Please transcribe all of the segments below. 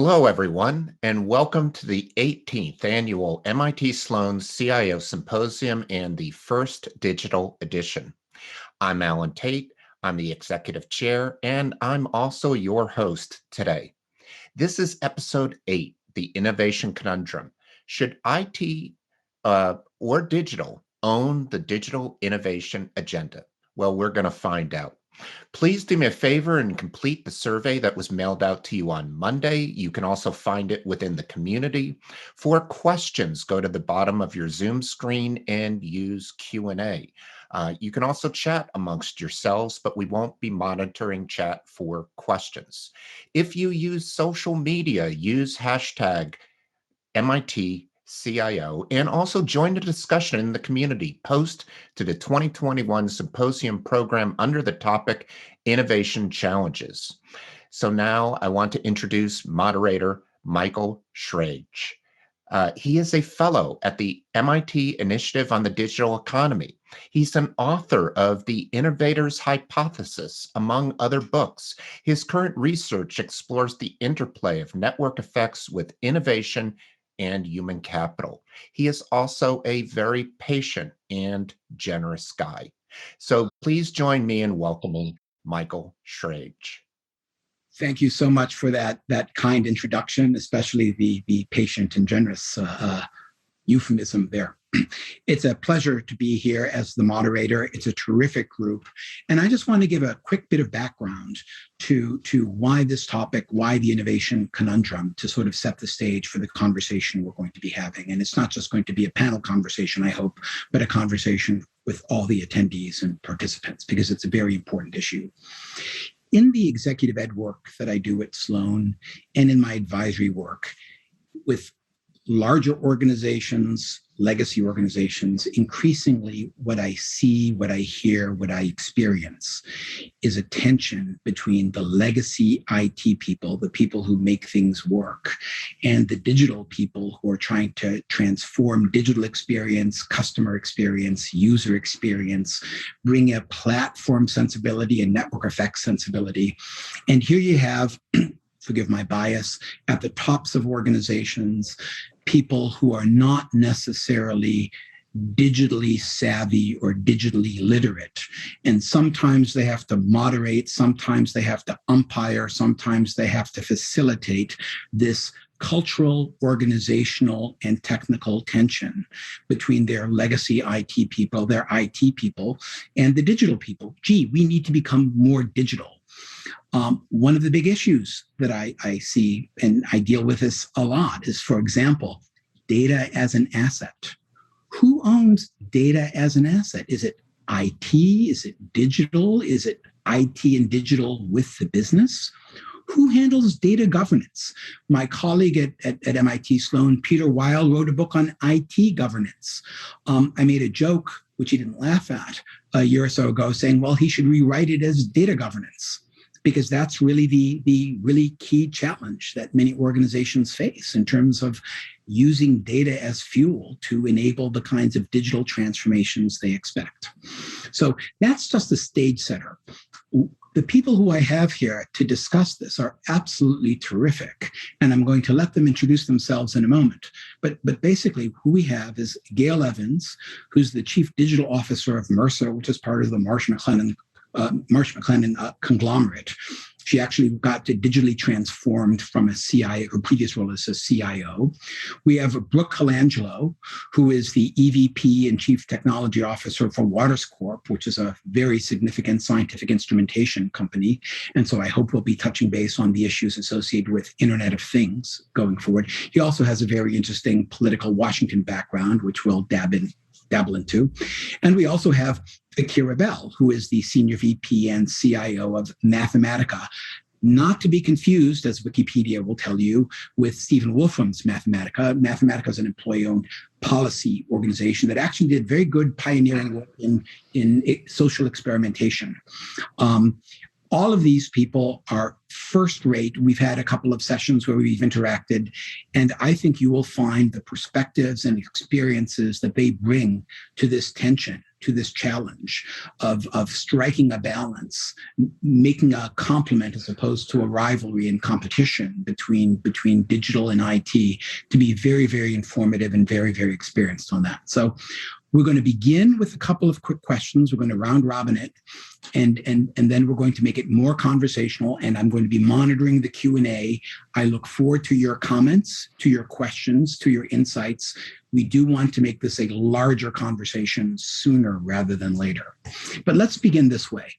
Hello, everyone, and welcome to the 18th Annual MIT Sloan CIO Symposium and the first digital edition. I'm Alan Tate, I'm the Executive Chair, and I'm also your host today. This is Episode 8, the Innovation Conundrum. Should IT or digital own the digital innovation agenda? Well, we're going to find out. Please do me a favor and complete the survey that was mailed out to you on Monday. You can also find it within the community. For questions, go to the bottom of your Zoom screen and use Q&A. You can also chat amongst yourselves, but we won't be monitoring chat for questions. If you use social media, use hashtag MIT CIO, and also join the discussion in the community. Post to the 2021 Symposium program under the topic Innovation Challenges. So now I want to introduce moderator Michael Schrage. He is a fellow at the MIT Initiative on the Digital Economy. He's an author of The Innovator's Hypothesis, among other books. His current research explores the interplay of network effects with innovation and human capital. He is also a very patient and generous guy. So please join me in welcoming Michael Schrage. Thank you so much for that kind introduction, especially the patient and generous euphemism there. It's a pleasure to be here as the moderator. It's a terrific group. And I just want to give a quick bit of background to why this topic, why the innovation conundrum, to sort of set the stage for the conversation we're going to be having. And it's not just going to be a panel conversation, I hope, but a conversation with all the attendees and participants, because it's a very important issue. In the executive ed work that I do at Sloan and in my advisory work with larger organizations, legacy organizations, increasingly what I see, what I hear, what I experience is a tension between the legacy IT people, the people who make things work, and the digital people who are trying to transform digital experience, customer experience, user experience, bring a platform sensibility and network effect sensibility. And here you have, forgive my bias, at the tops of organizations, people who are not necessarily digitally savvy or digitally literate. And sometimes they have to moderate, sometimes they have to umpire, sometimes they have to facilitate this cultural, organizational, and technical tension between their legacy IT people, their IT people, and the digital people. Gee, we need to become more digital. One of the big issues that I see, and I deal with this a lot, is, for example, data as an asset. Who owns data as an asset? Is it IT? Is it digital? Is it IT and digital with the business? Who handles data governance? My colleague at MIT Sloan, Peter Weil, wrote a book on IT governance. I made a joke, which he didn't laugh at, a year or so ago, saying, well, he should rewrite it as data governance, because that's really the really key challenge that many organizations face in terms of using data as fuel to enable the kinds of digital transformations they expect. So that's just a stage setter. The people who I have here to discuss this are absolutely terrific, and I'm going to let them introduce themselves in a moment. But basically, who we have is Gail Evans, who's the Chief Digital Officer of Mercer, which is part of the Marsh McLennan conglomerate. She actually got to digitally transformed from a CIO, her previous role as a CIO. We have Brook Colangelo, who is the EVP and Chief Technology Officer for Waters Corp, which is a very significant scientific instrumentation company. And so I hope we'll be touching base on the issues associated with Internet of Things going forward. He also has a very interesting political Washington background, which we'll dabble into. And we also have Akira, who is the Senior VP and CIO of Mathematica, not to be confused, as Wikipedia will tell you, with Stephen Wolfram's Mathematica. Mathematica is an employee-owned policy organization that actually did very good pioneering work in social experimentation. All of these people are first rate. We've had a couple of sessions where we've interacted, and I think you will find the perspectives and experiences that they bring to this tension to this challenge of striking a balance, making a complement as opposed to a rivalry and competition between digital and IT, to be very, very informative and very, very experienced on that. So we're going to begin with a couple of quick questions. We're going to round robin it, and then we're going to make it more conversational, and I'm going to be monitoring the Q&A. I look forward to your comments, to your questions, to your insights. We do want to make this a larger conversation sooner rather than later. But let's begin this way.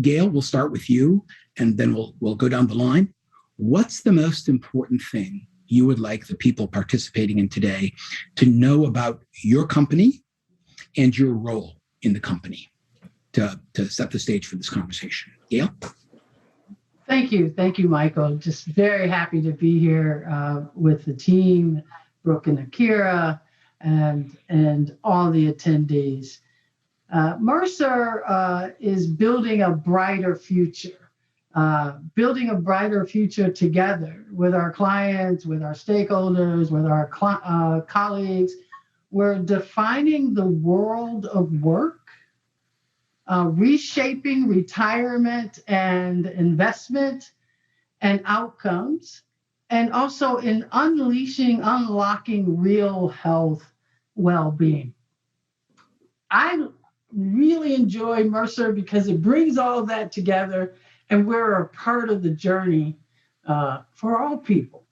Gail, we'll start with you, and then we'll go down the line. What's the most important thing you would like the people participating in today to know about your company and your role in the company to set the stage for this conversation? Gail? Thank you, Michael. Just very happy to be here with the team, Brook and Akira, and all the attendees. Mercer is building a brighter future. Together with our clients, with our stakeholders, with our colleagues. We're defining the world of work, reshaping retirement and investment and outcomes, and also in unlocking real health well-being. I really enjoy Mercer because it brings all of that together, and we're a part of the journey for all people.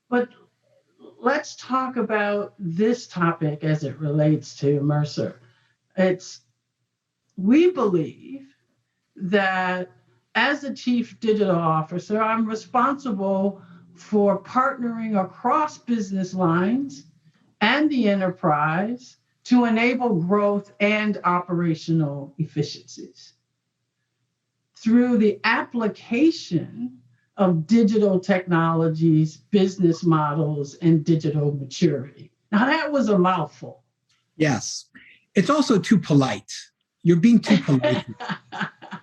But let's talk about this topic as it relates to Mercer. We believe that as a chief digital officer, I'm responsible for partnering across business lines and the enterprise to enable growth and operational efficiencies through the application of digital technologies, business models, and digital maturity. Now, that was a mouthful. Yes. It's also too polite. You're being too polite.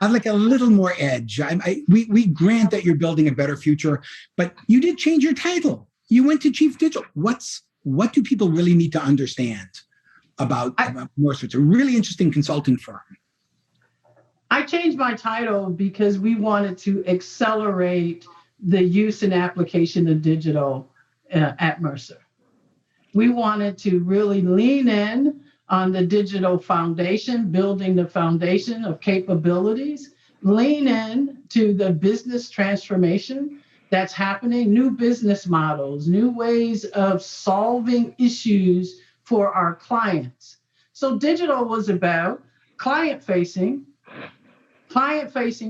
I'd like a little more edge. We grant that you're building a better future, but you did change your title. You went to Chief Digital. What do people really need to understand about Mercer? It's a really interesting consulting firm. I changed my title because we wanted to accelerate the use and application of digital at Mercer. We wanted to really lean in on the digital foundation, building the foundation of capabilities, lean in to the business transformation that's happening, new business models, new ways of solving issues for our clients. So digital was about client-facing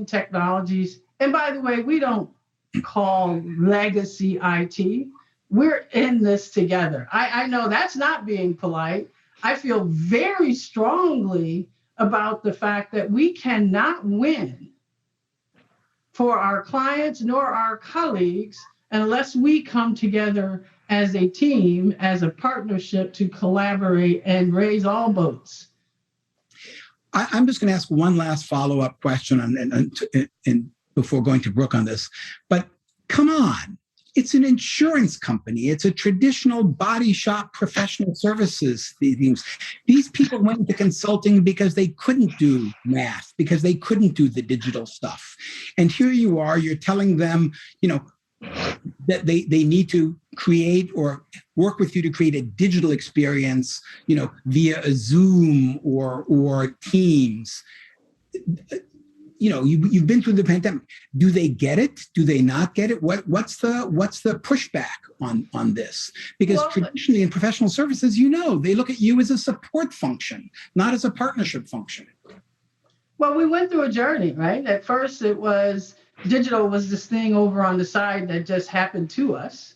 technologies. And by the way, we don't call legacy IT. We're in this together. I know that's not being polite. I feel very strongly about the fact that we cannot win for our clients nor our colleagues unless we come together as a team, as a partnership to collaborate and raise all boats. I'm just going to ask one last follow-up question and before going to Brook on this. But come on, it's an insurance company. It's a traditional body shop professional services. These people went into consulting because they couldn't do math, because they couldn't do the digital stuff. And here you are, you're telling them, that they need to create or work with you to create a digital experience, via a Zoom or Teams. You've been through the pandemic. Do they get it? Do they not get it? What's the pushback on this? Because traditionally in professional services, they look at you as a support function, not as a partnership function. Well, we went through a journey, right? At first, digital was this thing over on the side that just happened to us.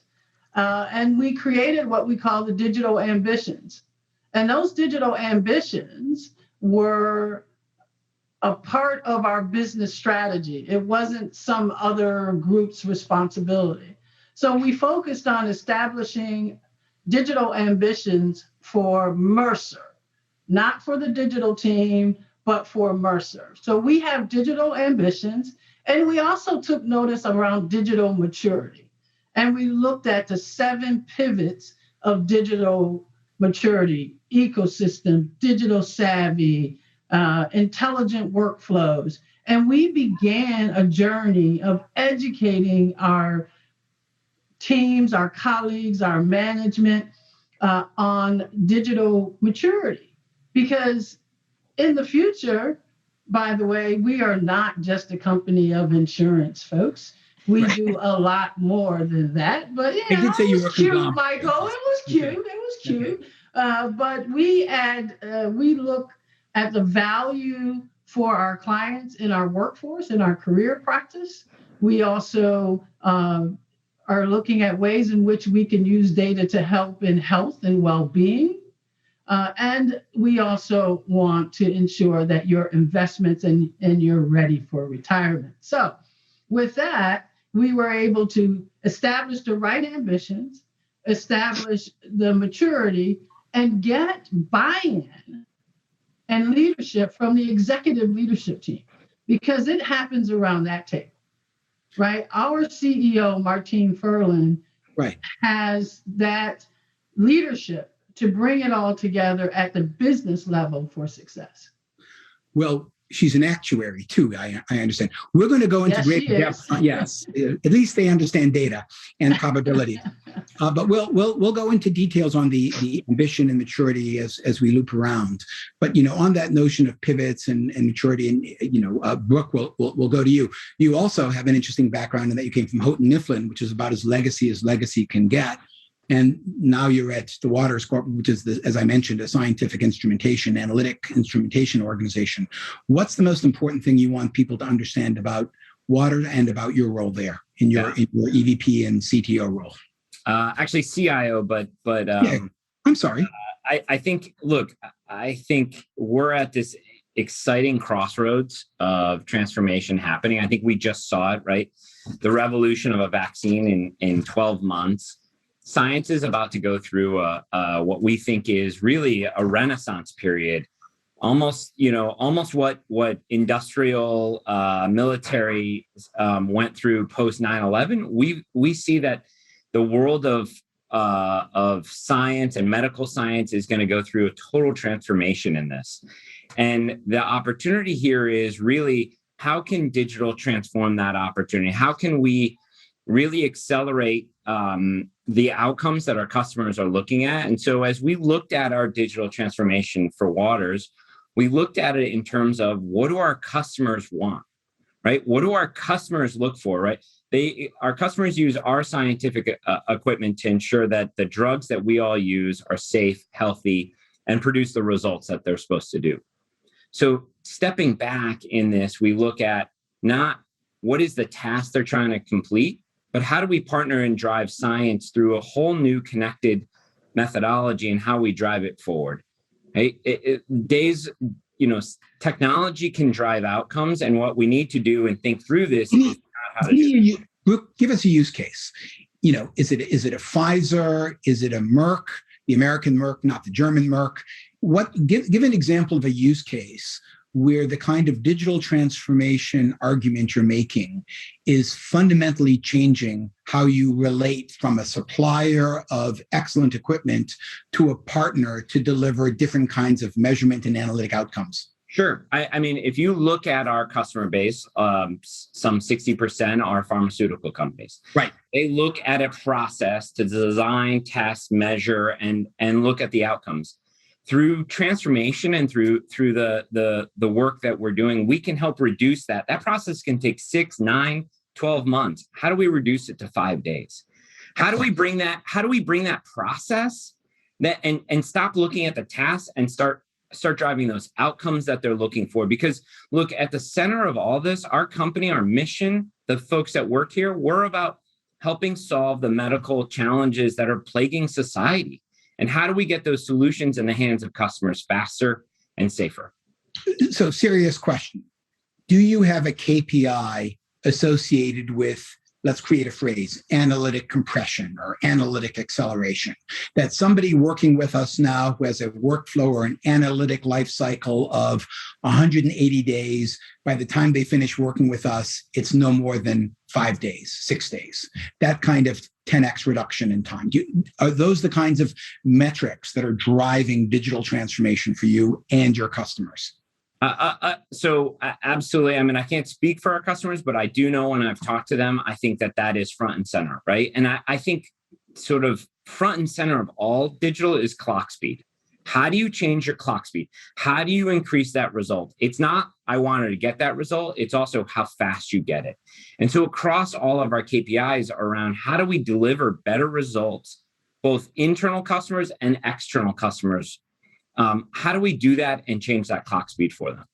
And we created what we call the digital ambitions. And those digital ambitions were a part of our business strategy. It wasn't some other group's responsibility. So we focused on establishing digital ambitions for Mercer, not for the digital team, but for Mercer. So we have digital ambitions, and we also took notice around digital maturity. And we looked at the 7 pivots of digital maturity, ecosystem, digital savvy, intelligent workflows. And we began a journey of educating our teams, our colleagues, our management on digital maturity. Because in the future, by the way, we are not just a company of insurance, folks. We do a lot more than that. But I did say you were cute, Michael. It was cute. Okay. It was cute. But we look at the value for our clients in our workforce, in our career practice. We also are looking at ways in which we can use data to help in health and well-being. And we also want to ensure that your investments and you're ready for retirement. So with that, we were able to establish the right ambitions, establish the maturity, and get buy-in and leadership from the executive leadership team, because it happens around that table, right? Our CEO, Martine Ferland, has that leadership to bring it all together at the business level for success. Well, she's an actuary too, I understand. We're going to go into great depth. Yes, at least they understand data and probabilities. But we'll go into details on the ambition and maturity as we loop around. But on that notion of pivots and maturity, and Brook, we'll go to you. You also have an interesting background in that you came from Houghton Mifflin, which is about as legacy can get. And now you're at the Waters Corp, which is, as I mentioned, a scientific instrumentation, analytic instrumentation organization. What's the most important thing you want people to understand about Waters and about your role there in your EVP and CTO role? Actually, CIO, but I'm sorry. I think we're at this exciting crossroads of transformation happening. I think we just saw it, right? The revolution of a vaccine in 12 months. Science is about to go through what we think is really a renaissance period, almost what industrial military went through post 9/11. We see that the world of science and medical science is going to go through a total transformation in this, and the opportunity here is really, how can digital transform that opportunity? How can we really accelerate the outcomes that our customers are looking at? And so as we looked at our digital transformation for Waters, we looked at it in terms of, what do our customers want, right? What do our customers look for, right? Our customers use our scientific equipment to ensure that the drugs that we all use are safe, healthy, and produce the results that they're supposed to do. So stepping back in this, we look at not what is the task they're trying to complete, but how do we partner and drive science through a whole new connected methodology and how we drive it forward? Right? Technology can drive outcomes, and what we need to do and think through this is how to do it. Brook, give us a use case. Is it a Pfizer? Is it a Merck? The American Merck, not the German Merck? Give an example of a use case where the kind of digital transformation argument you're making is fundamentally changing how you relate from a supplier of excellent equipment to a partner to deliver different kinds of measurement and analytic outcomes. Sure. I mean, if you look at our customer base, some 60% are pharmaceutical companies. Right. They look at a process to design, test, measure, and look at the outcomes. Through transformation and through the work that we're doing, we can help reduce that. That process can take 6, 9, 12 months. How do we reduce it to 5 days? How do we bring that process and stop looking at the tasks and start driving those outcomes that they're looking for? Because look, at the center of all this, our company, our mission, the folks that work here, we're about helping solve the medical challenges that are plaguing society. And how do we get those solutions in the hands of customers faster and safer? So, serious question. Do you have a KPI associated with, let's create a phrase, analytic compression or analytic acceleration? That somebody working with us now who has a workflow or an analytic life cycle of 180 days, by the time they finish working with us, it's no more than 5 days, 6 days, that kind of 10x reduction in time. Are those the kinds of metrics that are driving digital transformation for you and your customers? Absolutely. I mean, I can't speak for our customers, but I do know when I've talked to them, I think that is front and center, right? And I think sort of front and center of all digital is clock speed. How do you change your clock speed? How do you increase that result? It's not, I wanted to get that result. It's also how fast you get it. And so across all of our KPIs around how do we deliver better results, both internal customers and external customers, how do we do that and change that clock speed for them?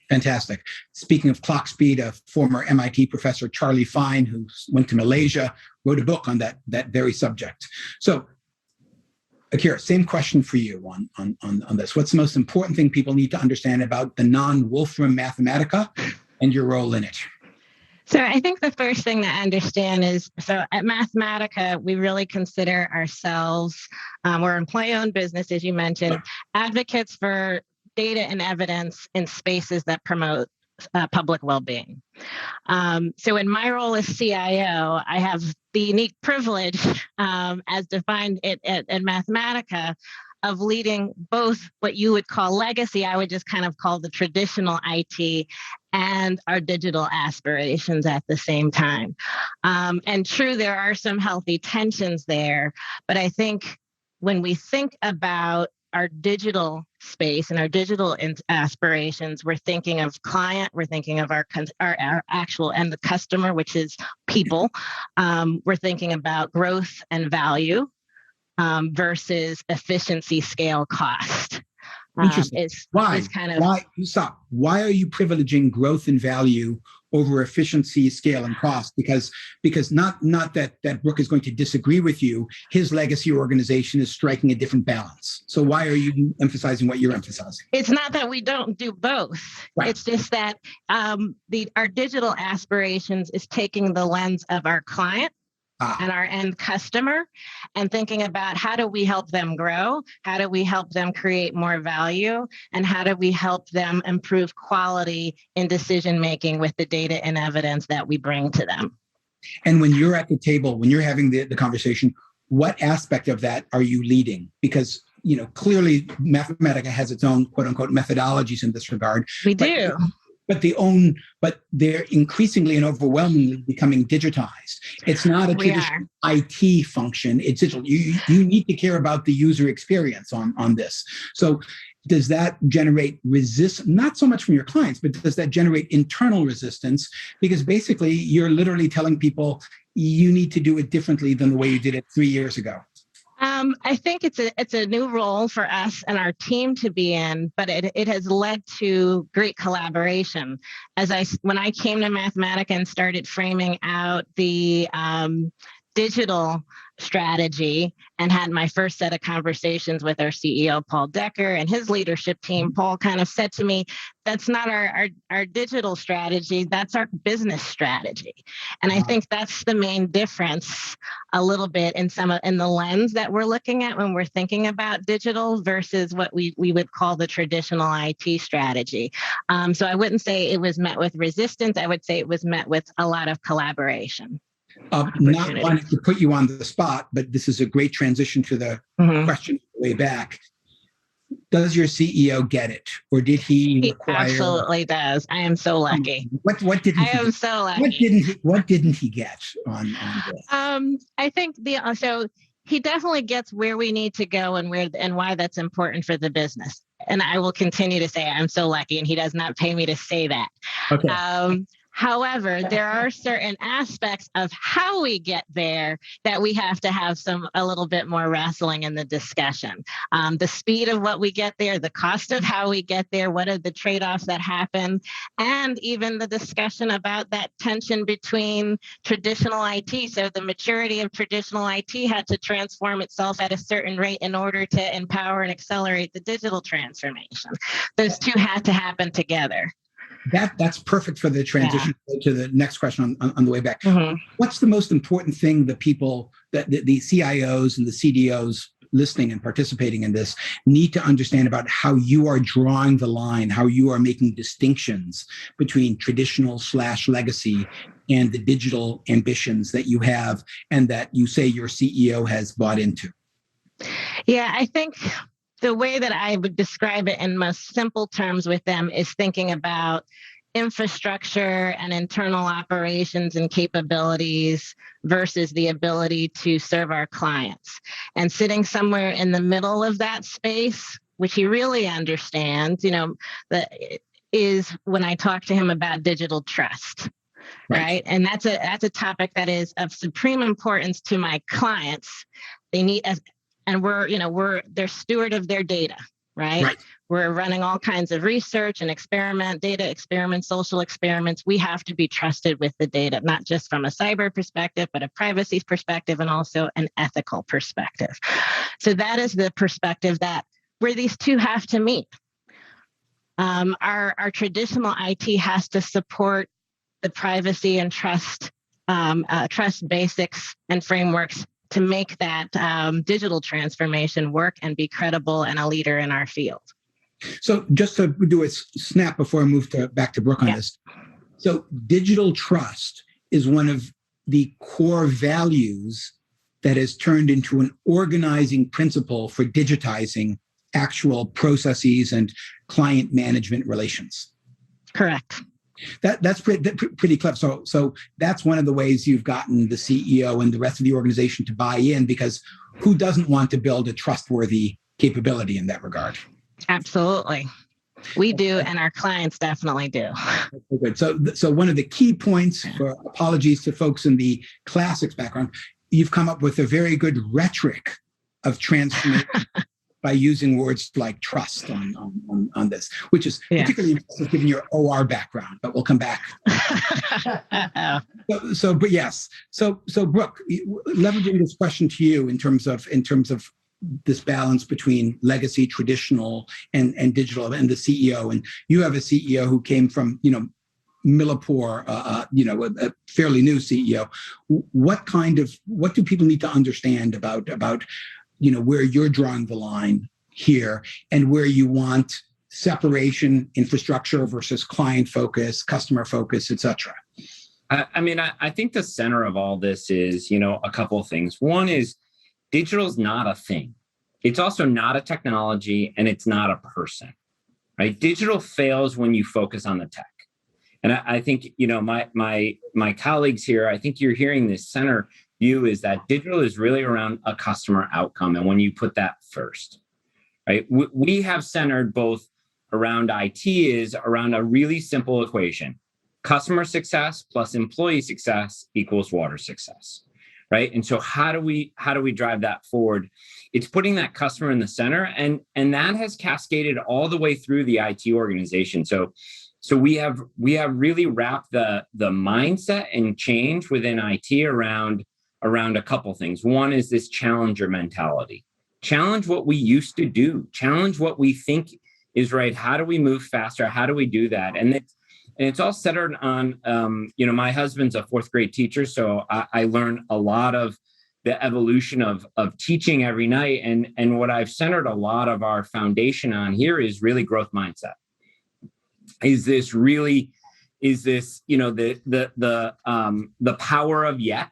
Fantastic. Speaking of clock speed, a former MIT professor, Charlie Fine, who went to Malaysia, wrote a book on that very subject. So, Akira, same question for you on this. What's the most important thing people need to understand about the non-Wolfram Mathematica and your role in it? So I think the first thing to understand is, so at Mathematica, we really consider ourselves, we're an employee-owned business, as you mentioned, advocates for data and evidence in spaces that promote public well-being. So in my role as CIO, I have the unique privilege, as defined at Mathematica, of leading both what you would call legacy, I would just kind of call the traditional IT, and our digital aspirations at the same time. And true, there are some healthy tensions there, but I think when we think about our digital space and our digital aspirations, we're thinking of client, we're thinking of our actual and the customer, which is people. We're thinking about growth and value versus efficiency, scale, cost. Interesting. Why are you privileging growth and value over efficiency, scale, and cost? Because not that Brook is going to disagree with you. His legacy organization is striking a different balance. So why are you emphasizing what you're emphasizing? It's not that we don't do both. Right. It's just that our digital aspirations is taking the lens of our client and our end customer and thinking about how do we help them grow? How do we help them create more value? And how do we help them improve quality in decision-making with the data and evidence that we bring to them? And when you're at the table, when you're having the conversation, what aspect of that are you leading? Because, clearly Mathematica has its own quote unquote methodologies in this regard. We do. But they're increasingly and overwhelmingly becoming digitized. It's not a traditional IT function. It's digital. You need to care about the user experience on this. So does that generate resistance, not so much from your clients, but does that generate internal resistance? Because basically you're literally telling people you need to do it differently than the way you did it 3 years ago. I think it's a new role for us and our team to be in, but it has led to great collaboration. When I came to Mathematica and started framing out the digital strategy and had my first set of conversations with our CEO, Paul Decker, and his leadership team, Paul kind of said to me, that's not our digital strategy, that's our business strategy. And I think that's the main difference a little bit in the lens that we're looking at when we're thinking about digital versus what we would call the traditional IT strategy. So I wouldn't say it was met with resistance, I would say it was met with a lot of collaboration. Not wanting to put you on the spot, but this is a great transition to the question way back. Does your CEO get it, or did he absolutely does. I am so lucky. What didn't I am so lucky. What didn't he get on this? I think so he definitely gets where we need to go and why that's important for the business. And I will continue to say I'm so lucky, and he does not pay me to say that. Okay. However, there are certain aspects of how we get there that we have to have a little bit more wrestling in the discussion. The speed of what we get there, the cost of how we get there, what are the trade-offs that happen, and even the discussion about that tension between traditional IT. So the maturity of traditional IT had to transform itself at a certain rate in order to empower and accelerate the digital transformation. Those two had to happen together. That's perfect for the transition to the next question on the way back. Mm-hmm. What's the most important thing the people, that the CIOs and the CDOs listening and participating in this need to understand about how you are drawing the line, how you are making distinctions between traditional / legacy and the digital ambitions that you have and that you say your CEO has bought into? Yeah, I think the way that I would describe it in most simple terms with them is thinking about infrastructure and internal operations and capabilities versus the ability to serve our clients. And sitting somewhere in the middle of that space, which he really understands, that is when I talk to him about digital trust. Right. And that's a topic that is of supreme importance to my clients. They need and they're steward of their data, right? We're running all kinds of research and data experiments, social experiments. We have to be trusted with the data, not just from a cyber perspective, but a privacy perspective and also an ethical perspective. So that is the perspective where these two have to meet. Our traditional IT has to support the privacy and trust basics and frameworks to make that digital transformation work and be credible and a leader in our field. So just to do a snap before I move back to Brook on this. So digital trust is one of the core values that has turned into an organizing principle for digitizing actual processes and client management relations. Correct. That's pretty clever. So that's one of the ways you've gotten the CEO and the rest of the organization to buy in, because who doesn't want to build a trustworthy capability in that regard? Absolutely. We do, and our clients definitely do. Good. So one of the key points, for apologies to folks in the classics background, you've come up with a very good rhetoric of transformation by using words like trust on this, which is particularly impressive given your OR background, but we'll come back. But yes. So Brook, leveraging this question to you in terms of this balance between legacy, traditional, and digital, and the CEO, and you have a CEO who came from, Millipore, a fairly new CEO. What do people need to understand about where you're drawing the line here and where you want separation, infrastructure versus client focus, customer focus, et cetera? I think the center of all this is, a couple of things. One is digital is not a thing. It's also not a technology, and it's not a person, right? Digital fails when you focus on the tech. And I think, my colleagues here, I think you're hearing this center view is that digital is really around a customer outcome. And when you put that first, right, we have centered both around IT is around a really simple equation. Customer success plus employee success equals water success, right? And so how do we drive that forward? It's putting that customer in the center, and that has cascaded all the way through the IT organization. So we have really wrapped the mindset and change within IT around a couple things. One is this challenger mentality. Challenge what we used to do. Challenge what we think is right. How do we move faster? How do we do that? And it's all centered on, my husband's a fourth grade teacher, so I learn a lot of the evolution of teaching every night. And what I've centered a lot of our foundation on here is really growth mindset. The power of yet,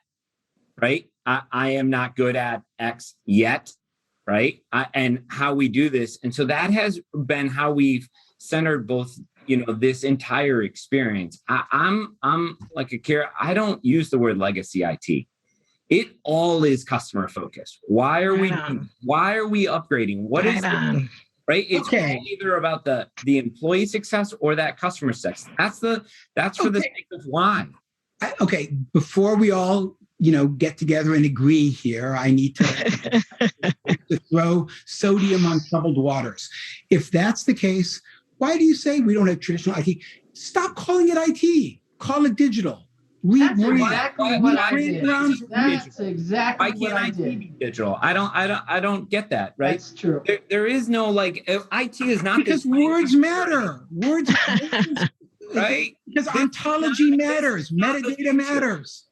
right? I am not good at X yet, right? And how we do this. And so that has been how we've centered both, this entire experience. I'm like Akira, I don't use the word legacy IT. It all is customer focused. Why are we upgrading? What is the, right? It's either about the employee success or that customer success. That's for the sake of why. Okay, before we all get together and agree here, I need to throw sodium on troubled waters. If that's the case, why do you say we don't have traditional IT? Stop calling it IT. Call it digital. That's exactly what I did. That's exactly what I did. Be digital. I don't get that. Right? That's true. There is no IT is not because words matter. Words, right? Because ontology matters. Metadata matters.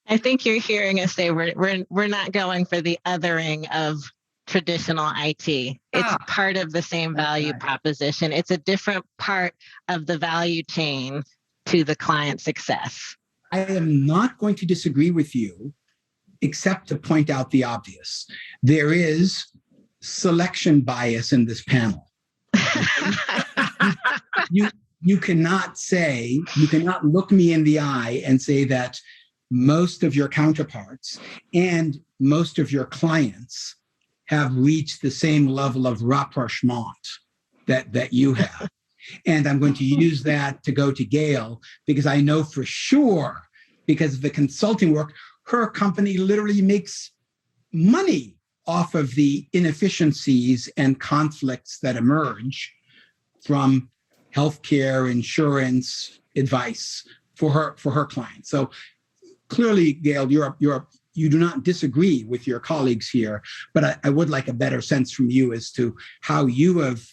I think you're hearing us say we're not going for the othering of traditional IT. It's part of the same value proposition. It's a different part of the value chain to the client success. I am not going to disagree with you, except to point out the obvious. There is selection bias in this panel. You cannot look me in the eye and say that most of your counterparts and most of your clients have reached the same level of rapprochement that you have. And I'm going to use that to go to Gail, because I know for sure, because of the consulting work, her company literally makes money off of the inefficiencies and conflicts that emerge from healthcare, insurance, advice for her clients. So clearly, Gail, you do not disagree with your colleagues here, but I would like a better sense from you as to how you have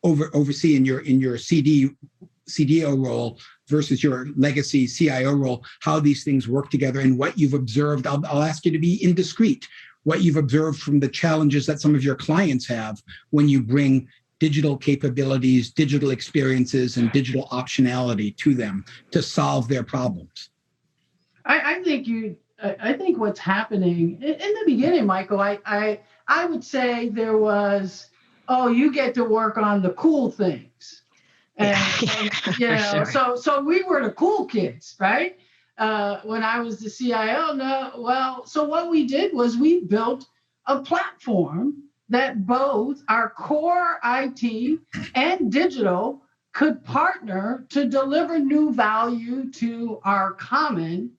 oversee in your CDO role versus your legacy CIO role, how these things work together and what you've observed. I'll ask you to be indiscreet, what you've observed from the challenges that some of your clients have when you bring digital capabilities, digital experiences, and digital optionality to them to solve their problems. I think what's happening in the beginning, Michael, I would say there was, oh, you get to work on the cool things. And you know, sure. So we were the cool kids, right? When I was the CIO, so what we did was we built a platform that both our core IT and digital could partner to deliver new value to our common,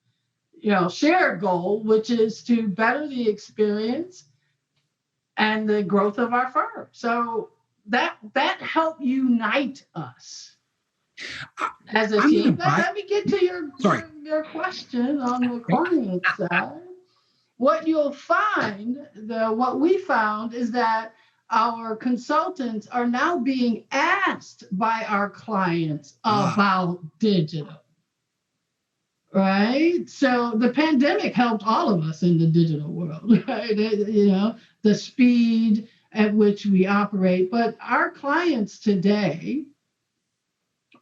shared goal, which is to better the experience and the growth of our firm. So that helped unite us as a team. Let me get to your question on the client side. What you'll find, what we found is that our consultants are now being asked by our clients about digital, right? So the pandemic helped all of us in the digital world, right? The speed at which we operate. But our clients today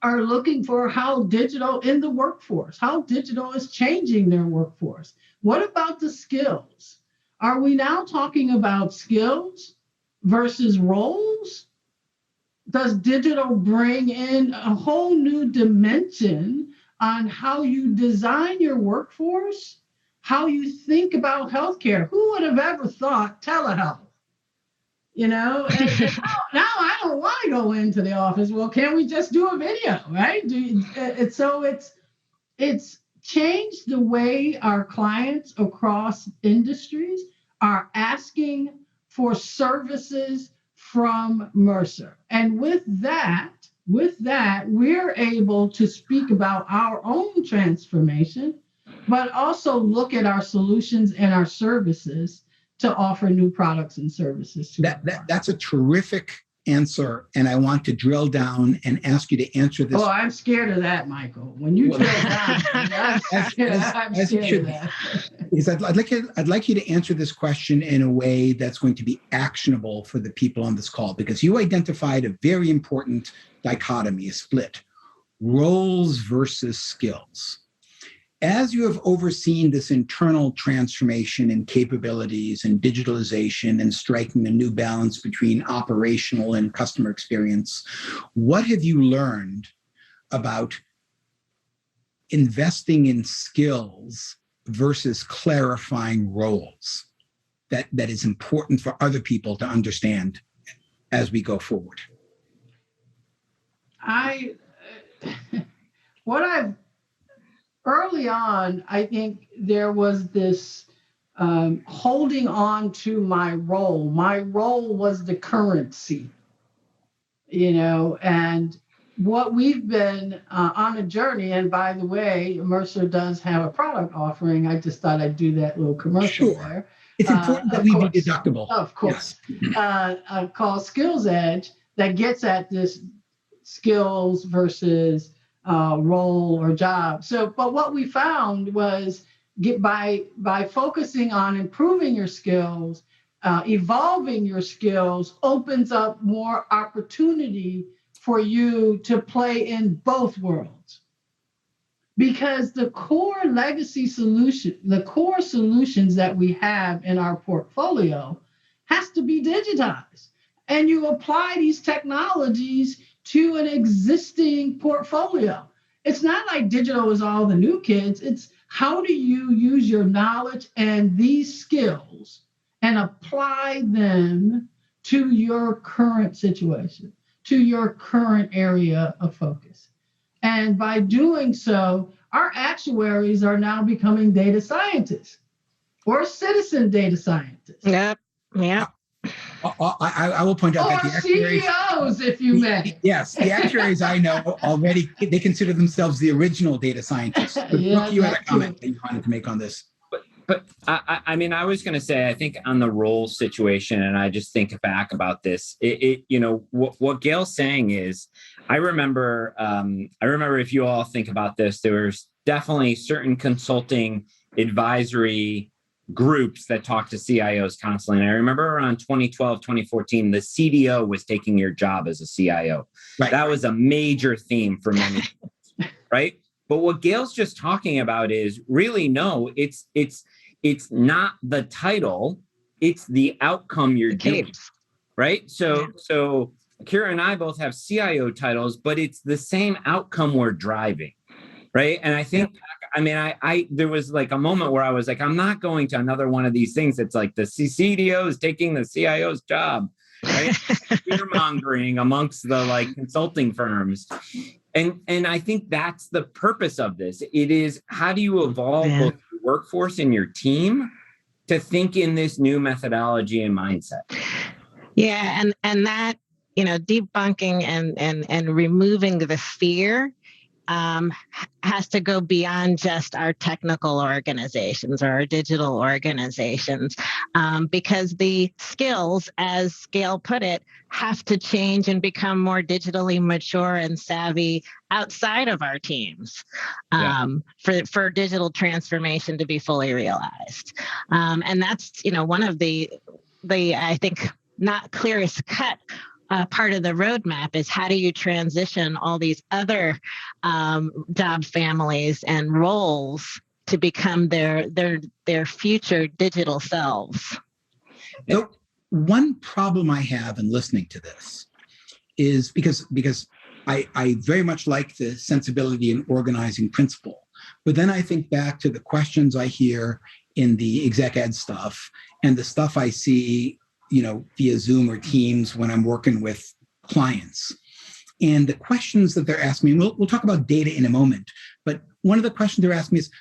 are looking for how digital in the workforce, how digital is changing their workforce. What about the skills? Are we now talking about skills versus roles? Does digital bring in a whole new dimension on how you design your workforce, how you think about healthcare? Who would have ever thought telehealth? And now I don't want to go into the office. Well, can we just do a video, right? It's changed the way our clients across industries are asking for services from Mercer. And with that, we're able to speak about our own transformation, but also look at our solutions and our services to offer new products and services to that's a terrific answer, and I want to drill down and ask you to answer this. Oh, I'm scared of that, Michael. When you drill down, I'm scared of that. I'd like you to answer this question in a way that's going to be actionable for the people on this call, because you identified a very important dichotomy, a split: roles versus skills. As you have overseen this internal transformation in capabilities and digitalization and striking a new balance between operational and customer experience, what have you learned about investing in skills versus clarifying roles that is important for other people to understand as we go forward? Early on, I think there was this holding on to my role. My role was the currency, and what we've been on a journey. And by the way, Mercer does have a product offering. I just thought I'd do that little commercial there. It's important that we be deductible. Of course. Yes. Called Skills Edge, that gets at this skills versus role or job. But what we found was by focusing on improving your skills, evolving your skills opens up more opportunity for you to play in both worlds. because the core legacy solution, the core solutions that we have in our portfolio has to be digitized. And you apply these technologies to an existing portfolio. It's not like digital is all the new kids. It's how do you use your knowledge and these skills and apply them to your current situation, to your current area of focus. And by doing so, our actuaries are now becoming data scientists or citizen data scientists. Yep. I will point out or that the actuaries, CEOs, if you may. Yes, the actuaries I know already, they consider themselves the original data scientists. But Yeah, Brooke, you had a that comment too. that you wanted to make on this. But I mean, I was going to say, I think on the role situation, and I just think back about this, what Gail's saying is, I remember if you all think about this, there was definitely certain consulting advisory groups that talk to CIOs constantly. And I remember around 2012, 2014, the CDO was taking your job as a CIO. Right. That was a major theme for many, right? But what Gail's just talking about is really, no, it's not the title, it's the outcome you're doing, right? So Akira and I both have CIO titles, but it's the same outcome we're driving, right? And I think, I there was like a moment where I was like, I'm not going to another one of these things that's like the CDO is taking the CIO's job, right? Fear mongering amongst the like consulting firms. And I think that's the purpose of this. It is, how do you evolve both the workforce and your team to think in this new methodology and mindset? Yeah, and that, debunking and removing the fear has to go beyond just our technical organizations or our digital organizations, because the skills, as Gail put it, have to change and become more digitally mature and savvy outside of our teams for digital transformation to be fully realized. And that's, one of the I think not clearest cut part of the roadmap is how do you transition all these other job families and roles to become their future digital selves. So one problem I have in listening to this is because I very much like the sensibility and organizing principle, but then I think back to the questions I hear in the exec ed stuff and the stuff I see via Zoom or Teams when I'm working with clients. And the questions that they're asking me, we'll talk about data in a moment, but one of the questions they're asking me is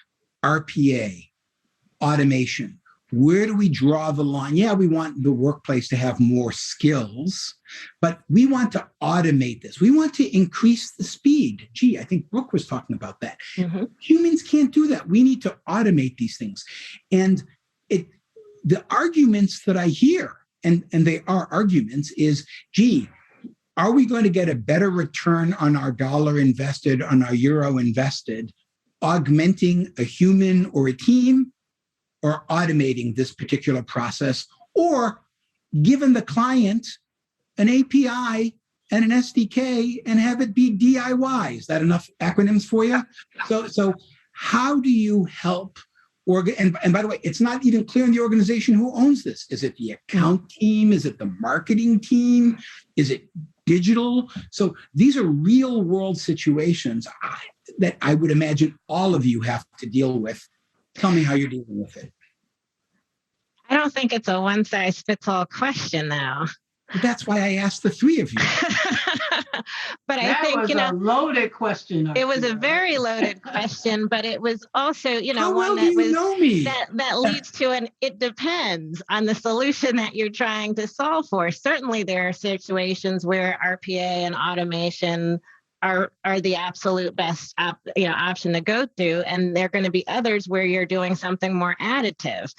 RPA, automation. Where do we draw the line? Yeah, we want the workplace to have more skills, but we want to automate this. We want to increase the speed. Gee, I think Brook was talking about that. Mm-hmm. Humans can't do that. We need to automate these things. And the arguments that I hear, and they are arguments, is, gee, are we going to get a better return on our dollar invested, on our euro invested, augmenting a human or a team, or automating this particular process, or giving the client an API and an SDK and have it be DIY? Is that enough acronyms for you? So how do you help? And by the way, it's not even clear in the organization who owns this. Is it the account team? Is it the marketing team? Is it digital? So these are real world situations that I would imagine all of you have to deal with. Tell me how you're dealing with it. I don't think it's a one size fits all question, though. That's why I asked the three of you. But I think, was a loaded question. It was a very loaded question, but it was also, How one well do you know me? that leads to it depends on the solution that you're trying to solve for. Certainly there are situations where RPA and automation are the absolute best option to go to, and there are going to be others where you're doing something more additive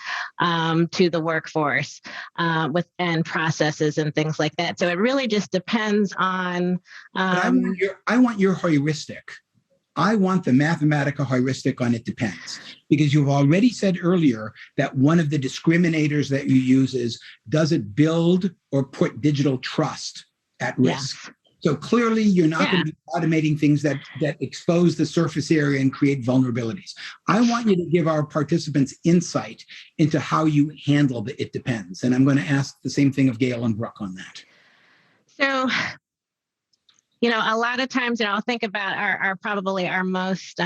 to the workforce and processes and things like that. So it really just depends on. I want your heuristic. I want the Mathematica heuristic on it depends, because you've already said earlier that one of the discriminators that you use is, does it build or put digital trust at risk? Yeah. So clearly, you're not going to be automating things that expose the surface area and create vulnerabilities. I want you to give our participants insight into how you handle the it depends. And I'm going to ask the same thing of Gail and Brook on that. So, a lot of times, I'll think about our probably our most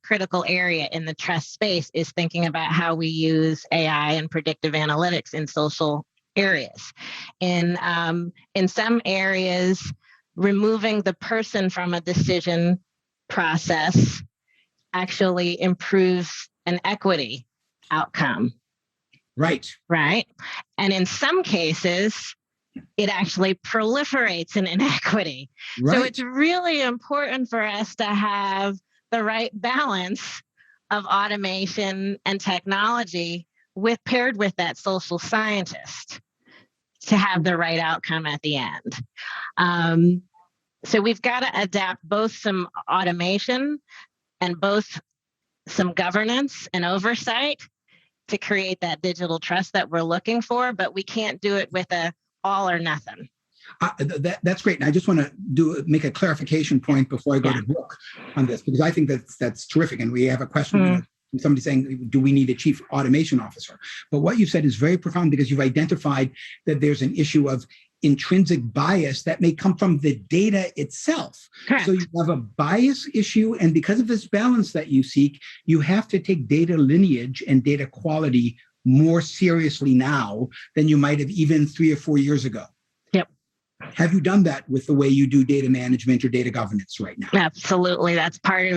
critical area in the trust space is thinking about how we use AI and predictive analytics in social areas. In some areas, removing the person from a decision process actually improves an equity outcome. Right. Right. And in some cases, it actually proliferates an inequity. Right. So it's really important for us to have the right balance of automation and technology paired with that social scientist to have the right outcome at the end. So we've got to adapt both some automation and both some governance and oversight to create that digital trust that we're looking for, but we can't do it with a all or nothing. That's great. And I just want to make a clarification point before I go to Brook on this, because I think that's terrific. And we have a question from somebody saying, do we need a chief automation officer? But what you said is very profound, because you've identified that there's an issue of intrinsic bias that may come from the data itself. Correct. So you have a bias issue, and because of this balance that you seek, you have to take data lineage and data quality more seriously now than you might have even 3 or 4 years ago. Yep. Have you done that with the way you do data management or data governance right now? Absolutely. That's part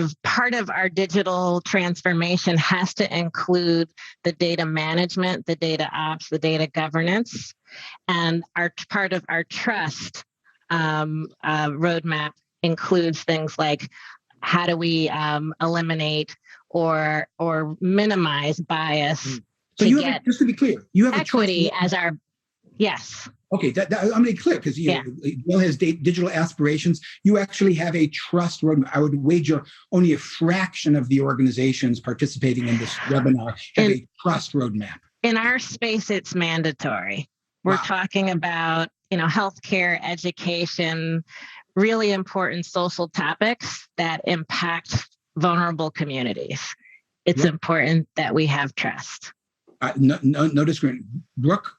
of our digital transformation has to include the data management, the data ops, the data governance, and part of our trust roadmap includes things like how do we eliminate or minimize bias. So just to be clear, you have equity as our, yes. Okay, I'm going to be clear, because Gail has digital aspirations. You actually have a trust roadmap. I would wager only a fraction of the organizations participating in this webinar have a trust roadmap. In our space, it's mandatory. We're talking about, healthcare, education, really important social topics that impact vulnerable communities. It's important that we have trust. No disagreement. Brook,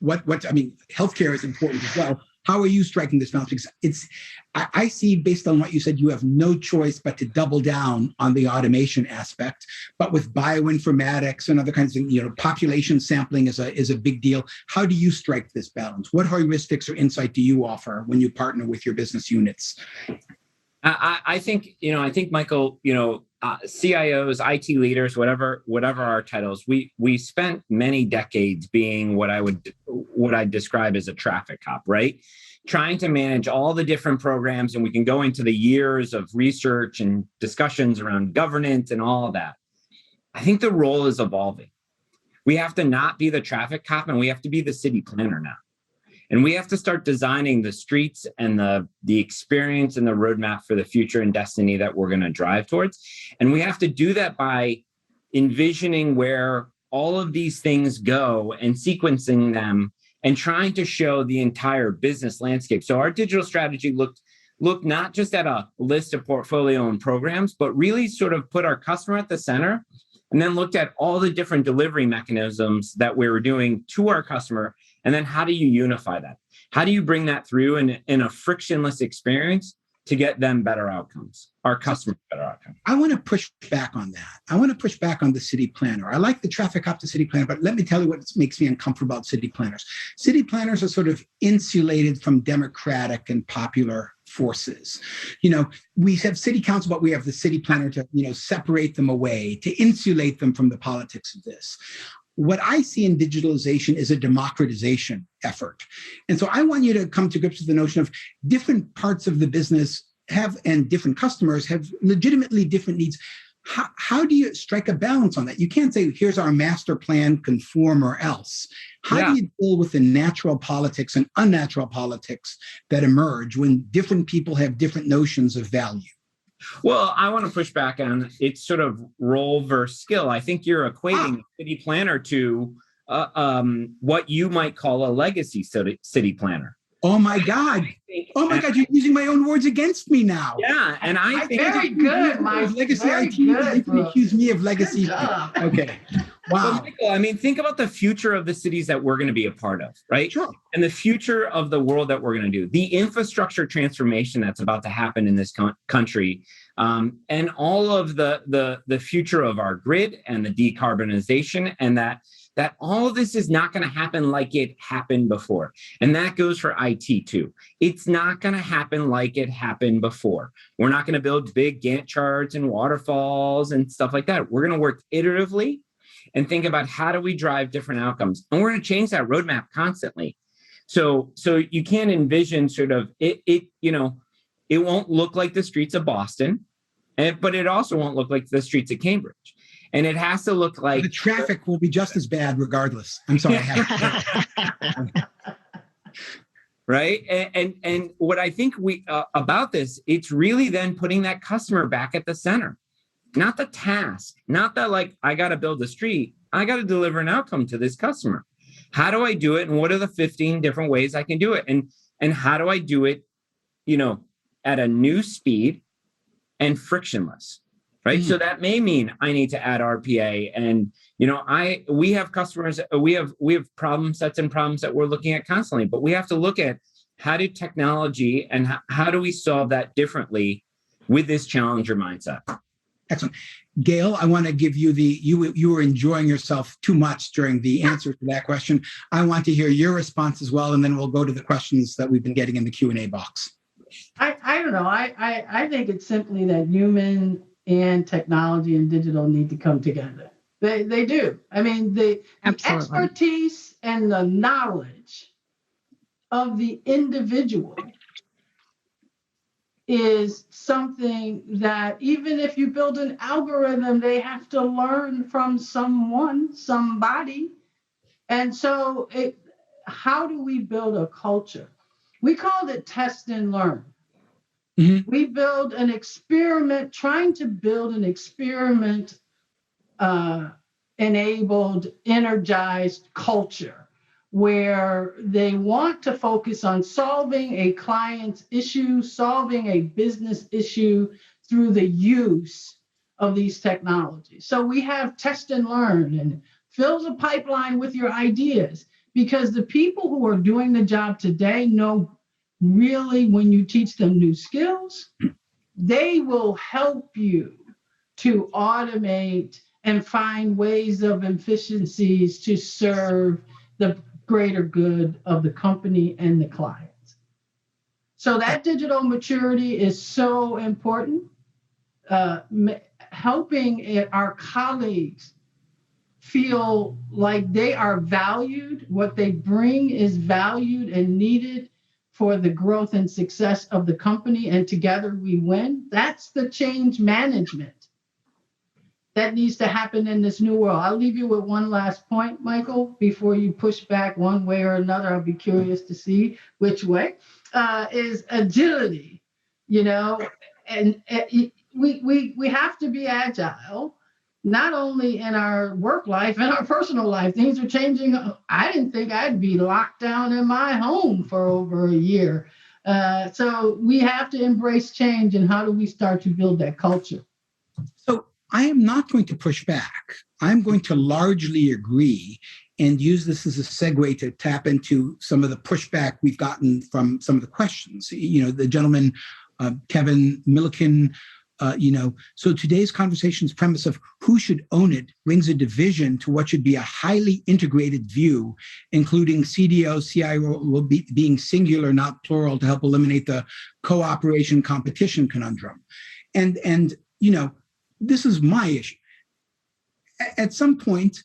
healthcare is important as well. How are you striking this balance? Because I see, based on what you said, you have no choice but to double down on the automation aspect. But with bioinformatics and other kinds of things, population sampling is a big deal. How do you strike this balance? What heuristics or insight do you offer when you partner with your business units? I think Michael, CIOs, IT leaders, whatever our titles, we spent many decades being what I describe as a traffic cop, right? Trying to manage all the different programs, and we can go into the years of research and discussions around governance and all of that. I think the role is evolving. We have to not be the traffic cop, and we have to be the city planner now. And we have to start designing the streets and the experience and the roadmap for the future and destiny that we're going to drive towards. And we have to do that by envisioning where all of these things go and sequencing them and trying to show the entire business landscape. So our digital strategy looked not just at a list of portfolio and programs, but really sort of put our customer at the center, and then looked at all the different delivery mechanisms that we were doing to our customer. And then how do you unify that? How do you bring that through in a frictionless experience to get them better outcomes, our customers better outcomes? I want to push back on that. I want to push back on the city planner. I like the traffic cop to city planner, but let me tell you what makes me uncomfortable about city planners. City planners are sort of insulated from democratic and popular forces. We have city council, but we have the city planner to, separate them away, to insulate them from the politics of this. What I see in digitalization is a democratization effort. And so I want you to come to grips with the notion of different parts of the business and different customers have legitimately different needs. How do you strike a balance on that? You can't say, here's our master plan, conform or else. How do you deal with the natural politics and unnatural politics that emerge when different people have different notions of value? Well, I want to push back on it's sort of role versus skill. I think you're equating the city planner to what you might call a legacy city planner. Oh my God. Oh my God, you're using my own words against me now. Yeah, and I think Very good, Mike. Legacy Very IT, good, you can Brook. accuse me of legacy. Good job. Okay. Wow. But Michael, I mean, think about the future of the cities that we're going to be a part of, right? Sure. And the future of the world that we're going to do, the infrastructure transformation that's about to happen in this country, and all of the future of our grid and the decarbonization, and that all of this is not going to happen like it happened before. And that goes for IT too. It's not going to happen like it happened before. We're not going to build big Gantt charts and waterfalls and stuff like that. We're going to work iteratively and think about how do we drive different outcomes. And we're going to change that roadmap constantly. So you can't envision sort of it won't look like the streets of Boston, but it also won't look like the streets of Cambridge. And it has to look like the traffic will be just as bad regardless. I'm sorry. Right. And what I think about this, it's really then putting that customer back at the center, not the task, not that like, I got to build a street. I got to deliver an outcome to this customer. How do I do it? And what are the 15 different ways I can do it? And how do I do it, at a new speed and frictionless? Right. So that may mean I need to add RPA, and we have customers, we have problem sets and problems that we're looking at constantly, but we have to look at how do technology and how do we solve that differently with this challenger mindset. Excellent. Gail, I want to give you you were enjoying yourself too much during the answer to that question. I want to hear your response as well, and then we'll go to the questions that we've been getting in the Q&A box. I don't know. I think it's simply that human and technology and digital need to come together. They do. I mean, the expertise and the knowledge of the individual is something that even if you build an algorithm, they have to learn from somebody. And so how do we build a culture? We called it test and learn. Mm-hmm. We build an experiment, trying to build an experiment enabled, energized culture where they want to focus on solving a client's issue, solving a business issue through the use of these technologies. So we have test and learn and fill the pipeline with your ideas, because the people who are doing the job today know really when you teach them new skills, they will help you to automate and find ways of efficiencies to serve the greater good of the company and the clients. So that digital maturity is so important. Helping our colleagues feel like they are valued, what they bring is valued and needed for the growth and success of the company, and together we win. That's the change management that needs to happen in this new world. I'll leave you with one last point, Michael, before you push back one way or another. I'll be curious to see which way, is agility, and we have to be agile, not only in our work life and our personal life. Things are changing. I didn't think I'd be locked down in my home for over a year. So we have to embrace change. And how do we start to build that culture? So I am not going to push back. I'm going to largely agree and use this as a segue to tap into some of the pushback we've gotten from some of the questions. The gentleman, Kevin Milliken, so today's conversation's premise of who should own it brings a division to what should be a highly integrated view, including CDO, CIO being singular, not plural, to help eliminate the cooperation competition conundrum. And this is my issue. At some point,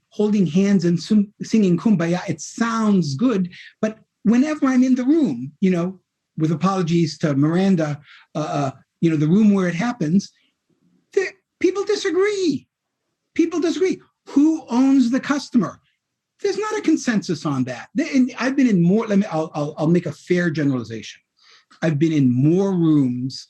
holding hands and singing Kumbaya, it sounds good, but whenever I'm in the room, with apologies to Miranda, the room where it happens, people disagree. People disagree. Who owns the customer? There's not a consensus on that. And I've been in more. I'll make a fair generalization. I've been in more rooms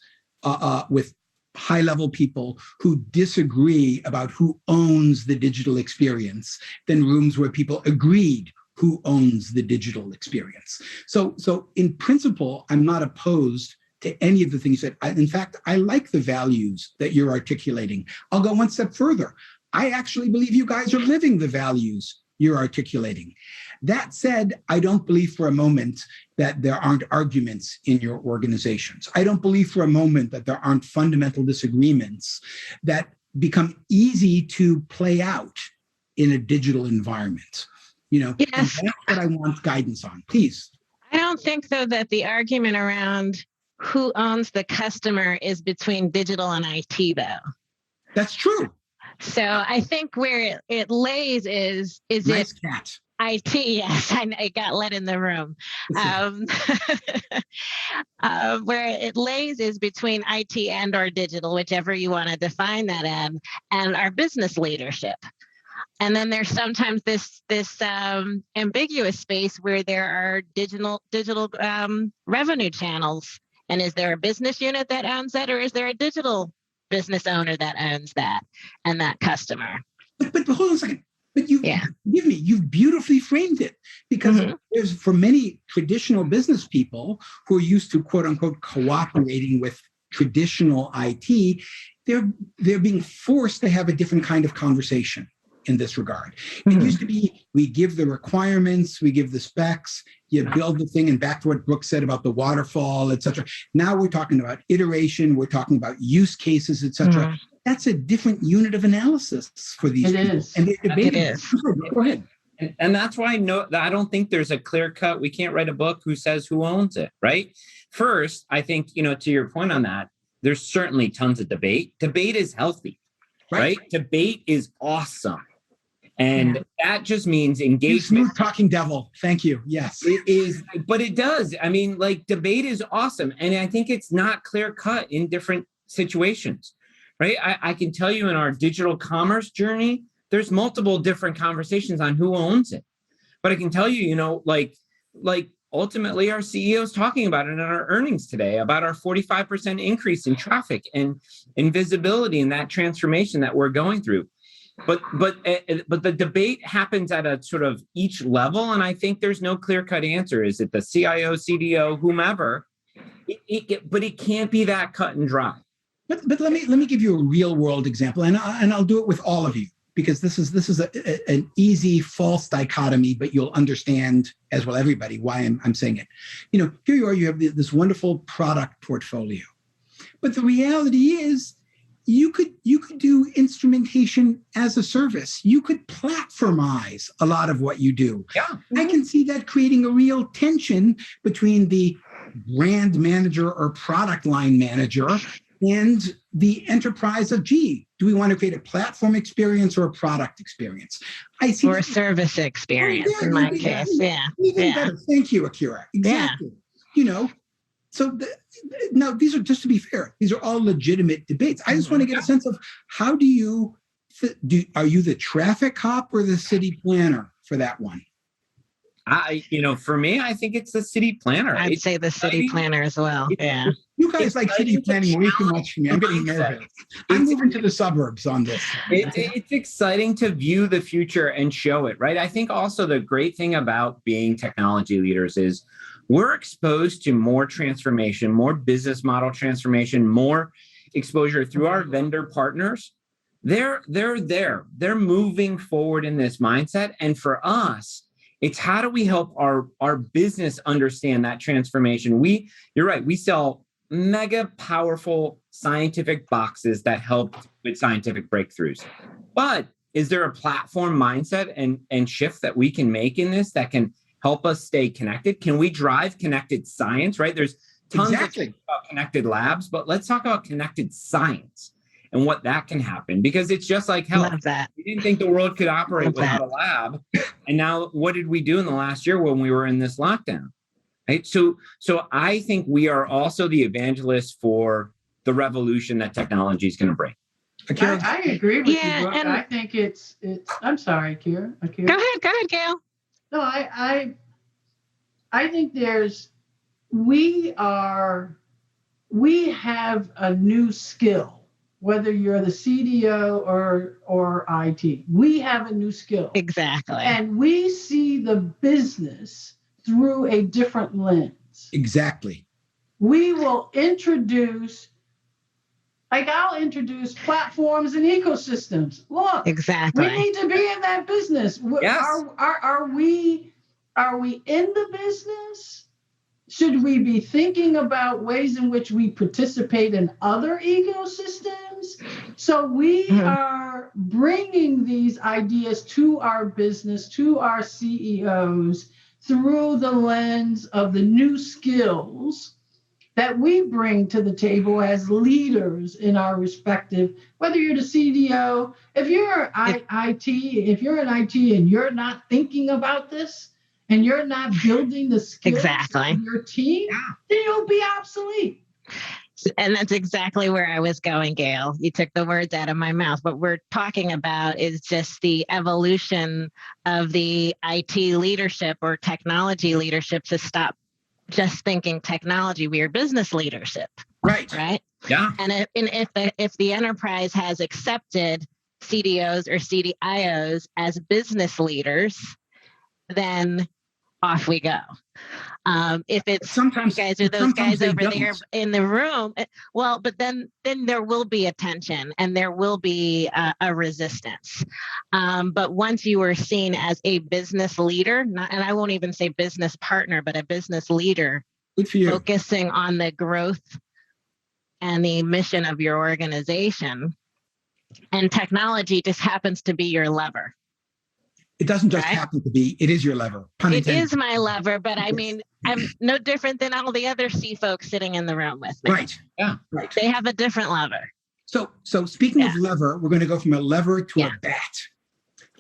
with high-level people who disagree about who owns the digital experience than rooms where people agreed who owns the digital experience. So in principle, I'm not opposed to any of the things that, in fact, I like the values that you're articulating. I'll go one step further. I actually believe you guys are living the values you're articulating. That said, I don't believe for a moment that there aren't arguments in your organizations. I don't believe for a moment that there aren't fundamental disagreements that become easy to play out in a digital environment. And Yes. that's what I want guidance on. Please. I don't think, though, that the argument around who owns the customer is between digital and IT, though. That's true. So I think where it lays is Nice it catch. IT? Yes, I got let in the room. Where it lays is between IT and or digital, whichever you want to define that and our business leadership. And then there's sometimes this ambiguous space where there are digital revenue channels. And is there a business unit that owns that, or is there a digital business owner that owns that and that customer? But hold on a second. But you've beautifully framed it, because there's, for many traditional business people who are used to, quote unquote, cooperating with traditional IT, they're being forced to have a different kind of conversation in this regard. It used to be, we give the requirements, we give the specs, you build the thing, and back to what Brook said about the waterfall, et cetera. Now we're talking about iteration, we're talking about use cases, et cetera. That's a different unit of analysis for these people. And they're debating. It is. Go ahead. And that's why I don't think there's a clear cut. We can't write a book who says who owns it, right? First, I think, to your point on that, there's certainly tons of debate. Debate is healthy, right? Debate is awesome. And that just means engagement. Smooth talking devil. Thank you. Yes. It is, but it does. I mean, debate is awesome. And I think it's not clear cut in different situations, right? I can tell you in our digital commerce journey, there's multiple different conversations on who owns it. But I can tell you, ultimately our CEO is talking about it in our earnings today, about our 45% increase in traffic and visibility and that transformation that we're going through. But the debate happens at a sort of each level, and I think there's no clear-cut answer. Is it the CIO, CDO, whomever? But it can't be that cut and dry. But let me give you a real-world example, and I'll do it with all of you, because this is an easy false dichotomy, but you'll understand, as well everybody, why I'm saying it. Here you are, you have this wonderful product portfolio, but the reality is, you could do instrumentation as a service. You could platformize a lot of what you do. Yeah. I can see that creating a real tension between the brand manager or product line manager and the enterprise of, do we want to create a platform experience or a product experience? I see. Or a service experience in my case. Even better. Thank you, Akira. Exactly. So now, these are, just to be fair, these are all legitimate debates. I just want to get a sense of, how are you the traffic cop or the city planner for that one? For me, I think it's the city planner. I'd say the city planner as well. Yeah. You guys like city planning way too much for me. I'm getting nervous. I'm moving to the suburbs on this. It's exciting to view the future and show it, right? I think also the great thing about being technology leaders is we're exposed to more transformation, more business model transformation, more exposure through our vendor partners. They're there. They're moving forward in this mindset. And for us, it's how do we help our business understand that transformation? You're right, we sell mega powerful scientific boxes that help with scientific breakthroughs. But is there a platform mindset and shift that we can make in this that can help us stay connected? Can we drive connected science, right? There's tons of things about connected labs, but let's talk about connected science and what that can happen, because it's just like health. Love that. We didn't think the world could operate without a lab. And now what did we do in the last year when we were in this lockdown? Right. So I think we are also the evangelists for the revolution that technology is going to bring. Akira? I agree with you, Brook. and I think it's I'm sorry, Akira. Go ahead, Gail. No, I think we have a new skill whether you're the CDO or IT. We have a new skill. Exactly. And we see the business through a different lens. Exactly. We will introduce, like I'll introduce platforms and ecosystems. Look, Exactly. we need to be in that business. Yes. Are we in the business? Should we be thinking about ways in which we participate in other ecosystems? So we are bringing these ideas to our business, to our CEOs, through the lens of the new skills that we bring to the table as leaders in our respective, whether you're the CDO, if you're IT, if you're in IT and you're not thinking about this, and you're not building the skills of your team, then you'll be obsolete. And that's exactly where I was going, Gail. You took the words out of my mouth. What we're talking about is just the evolution of the IT leadership or technology leadership to stop just thinking technology. We are business leadership. Right. Yeah. And if the enterprise has accepted CDOs or CDIOs as business leaders, then off we go. If it's sometimes you guys are those guys over don't. there in the room, well, but then there will be a tension and there will be a resistance. But once you are seen as a business leader, and I won't even say business partner, but a business leader, good for you, focusing on the growth and the mission of your organization, and technology just happens to be your lever. It doesn't just happen to be, it is your lever. It is my lever, but I mean, I'm no different than all the other C folks sitting in the room with me. Right. Yeah. Right. They have a different lever. So speaking of lever, we're going to go from a lever to a bat.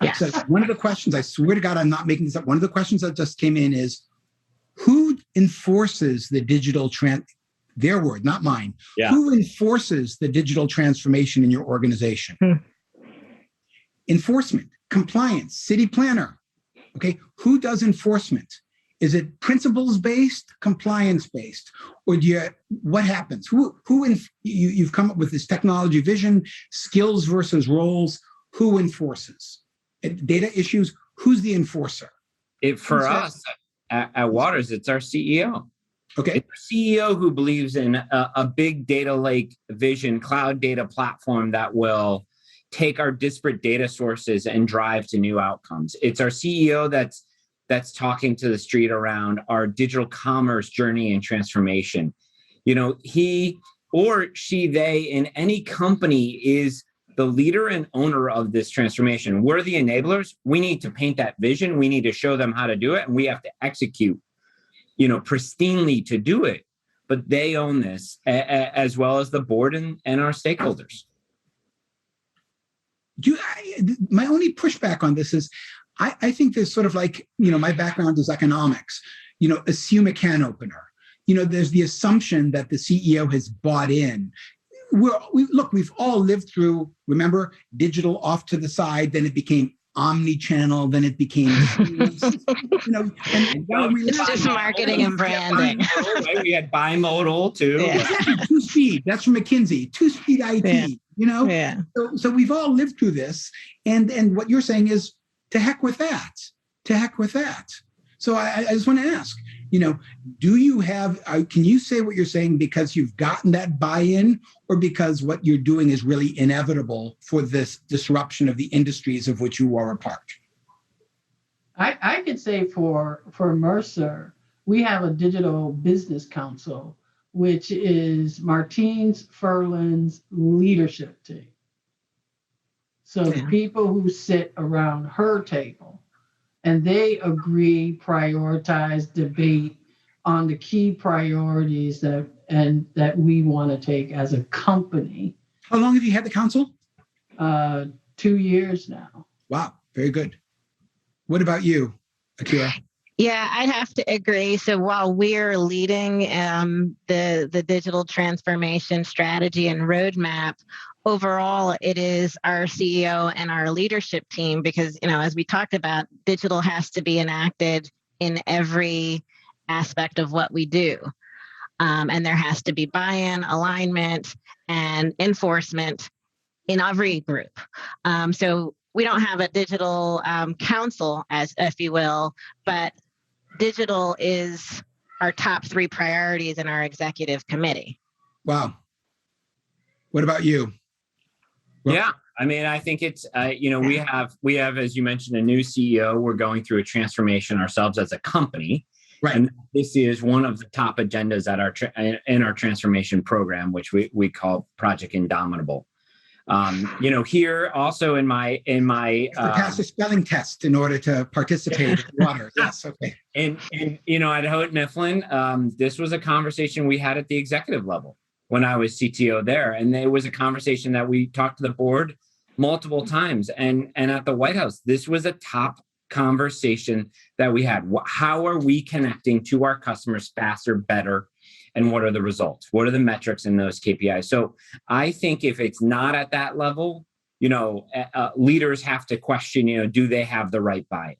Yes. So one of the questions, I swear to God, I'm not making this up. One of the questions that just came in is, who enforces the digital their word, not mine. Yeah. Who enforces the digital transformation in your organization? Enforcement. Compliance, city planner. Okay, who does enforcement? Is it principles-based, compliance-based, or what happens? You've come up with this technology vision, skills versus roles. Who enforces? Data issues. Who's the enforcer? For us at Waters, it's our CEO. Okay, it's our CEO who believes in a big data lake vision, cloud data platform that will take our disparate data sources and drive to new outcomes. It's our CEO that's talking to the street around our digital commerce journey and transformation. You know, he or she, they in any company is the leader and owner of this transformation. We're the enablers. We need to paint that vision. We need to show them how to do it, and we have to execute, pristinely to do it. But they own this, as well as the board and our stakeholders. My only pushback on this is, I think there's sort of like, my background is economics, assume a can opener. There's the assumption that the CEO has bought in. We've all lived through, remember, digital off to the side, then it became omni-channel, then it became, it's just marketing and branding. Right? We had bimodal too. Yeah. Exactly. Two-speed, that's from McKinsey, two-speed IT. Yeah. So we've all lived through this, and what you're saying is, to heck with that. So I just want to ask, do you have? Can you say what you're saying because you've gotten that buy-in, or because what you're doing is really inevitable for this disruption of the industries of which you are a part? I could say for Mercer, we have a digital business council, which is Martine's Furlan's leadership team. So the people who sit around her table, and they agree, prioritize, debate on the key priorities that we want to take as a company. How long have you had the council? 2 years now. Wow, very good. What about you, Akira? Yeah, I have to agree. So while we're leading the digital transformation strategy and roadmap, overall, it is our CEO and our leadership team, because, as we talked about, digital has to be enacted in every aspect of what we do. And there has to be buy-in, alignment, and enforcement in every group. So we don't have a digital council, as if you will, but digital is our top 3 priorities in our executive committee. Wow. What about you? Brook? Yeah, I mean, I think it's we have, as you mentioned, a new CEO. We're going through a transformation ourselves as a company, Right. And this is one of the top agendas at in our transformation program, which we call Project Indomitable. Here also in my pass a spelling test in order to participate in water. Yes. Okay. And at Houghton Mifflin, this was a conversation we had at the executive level when I was CTO there, and it was a conversation that we talked to the board multiple times, and at the White House, this was a top conversation that we had. How are we connecting to our customers faster, better? And what are the results? What are the metrics in those KPIs? So I think if it's not at that level, leaders have to question, do they have the right buy-in?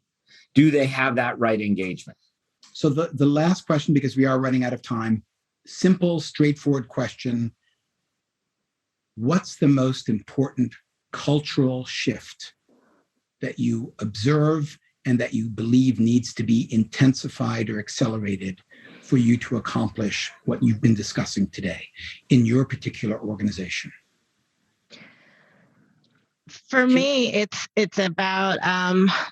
Do they have that right engagement? So the last question, because we are running out of time, simple, straightforward question. What's the most important cultural shift that you observe and that you believe needs to be intensified or accelerated for you to accomplish what you've been discussing today in your particular organization? For me, it's about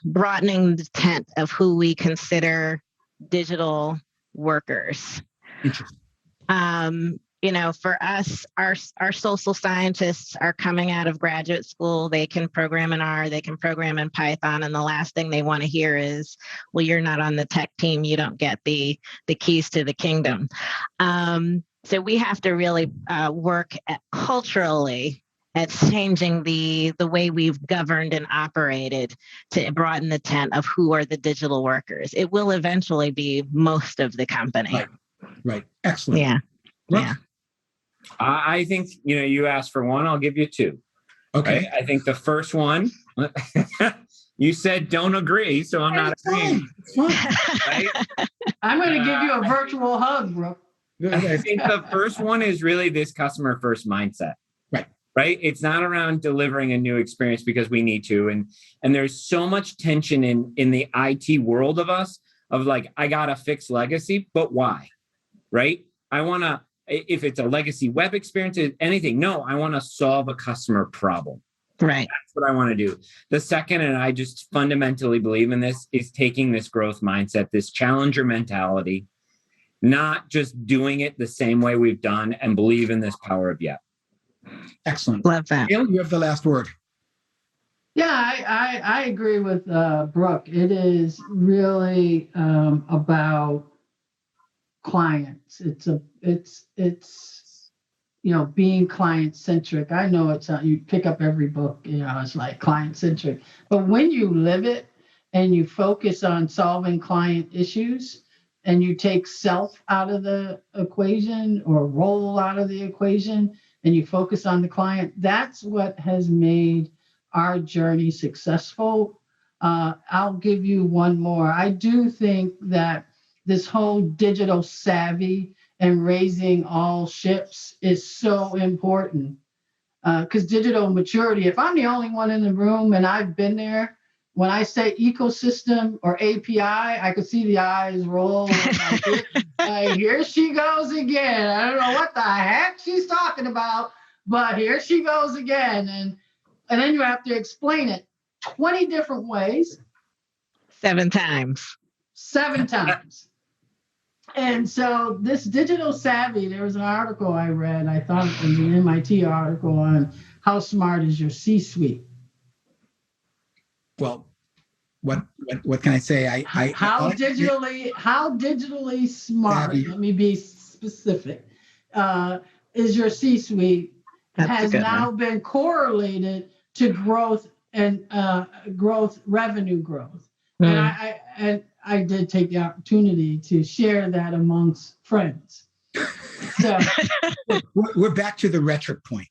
broadening the tent of who we consider digital workers. Interesting. For us, our social scientists are coming out of graduate school. They can program in R, they can program in Python, and the last thing they want to hear is, well, you're not on the tech team, you don't get the keys to the kingdom. So we have to really work culturally at changing the way we've governed and operated to broaden the tent of who are the digital workers. It will eventually be most of the company. Right. Excellent. Yeah. Brook? Yeah. I think, you asked for one, I'll give you 2. Okay. Right? I think the first one, you said don't agree, so I'm not agreeing. It's fine. Right? I'm going to give you a virtual hug, Brook. I think the first one is really this customer first mindset. Right? It's not around delivering a new experience because we need to. And there's so much tension in the IT world of us of like, I got to fix legacy, but why? Right? I want to, if it's a legacy web experience, anything, no, I want to solve a customer problem. Right. That's what I want to do. The second, and I just fundamentally believe in this, is taking this growth mindset, this challenger mentality, not just doing it the same way we've done, and believe in this power of yet. Excellent. Love that. Gail, you have the last word. Yeah, I agree with Brook. It is really about clients. It's being client centric. I know it's you pick up every book, it's like client centric. But when you live it and you focus on solving client issues and you take self out of the equation or role out of the equation and you focus on the client, that's what has made our journey successful. I'll give you one more. I do think that this whole digital savvy and raising all ships is so important because digital maturity, if I'm the only one in the room and I've been there, when I say ecosystem or API, I could see the eyes roll. Like, here she goes again. I don't know what the heck she's talking about, but here she goes again. And then you have to explain it 20 different ways. 7 times. 7 times. And so this digital savvy, there was an article I read, I thought it was an MIT article on how smart is your C-suite. Well, what can I say? How digitally smart, savvy. let me be specific, is your C-suite has now been correlated to growth and revenue growth. And I did take the opportunity to share that amongst friends. So we're back to the rhetoric point.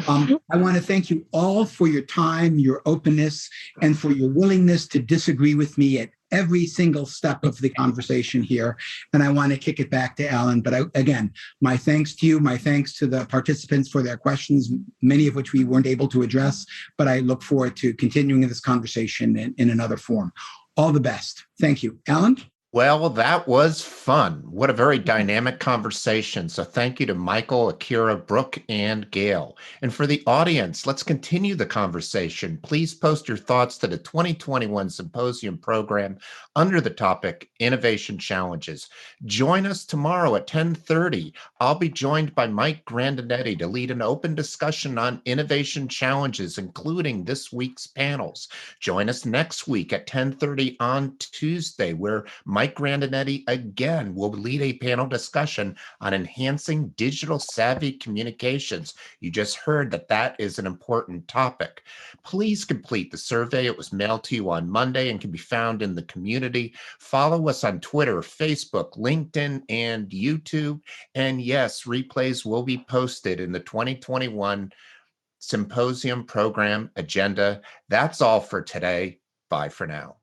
I want to thank you all for your time, your openness, and for your willingness to disagree with me at every single step of the conversation here. And I want to kick it back to Alan. But again, my thanks to you, my thanks to the participants for their questions, many of which we weren't able to address, but I look forward to continuing this conversation in another form. All the best. Thank you. Alan? Well, that was fun. What a very dynamic conversation. So thank you to Michael, Akira, Brook, and Gail. And for the audience, let's continue the conversation. Please post your thoughts to the 2021 Symposium program under the topic Innovation Challenges. Join us tomorrow at 10:30. I'll be joined by Mike Grandinetti to lead an open discussion on innovation challenges, including this week's panels. Join us next week at 10:30 on Tuesday, where Mike Grandinetti again will lead a panel discussion on enhancing digital savvy communications. You just heard that that is an important topic. Please complete the survey. It was mailed to you on Monday and can be found in the community. Follow us on Twitter, Facebook, LinkedIn, and YouTube. And yes, replays will be posted in the 2021 Symposium program agenda. That's all for today. Bye for now.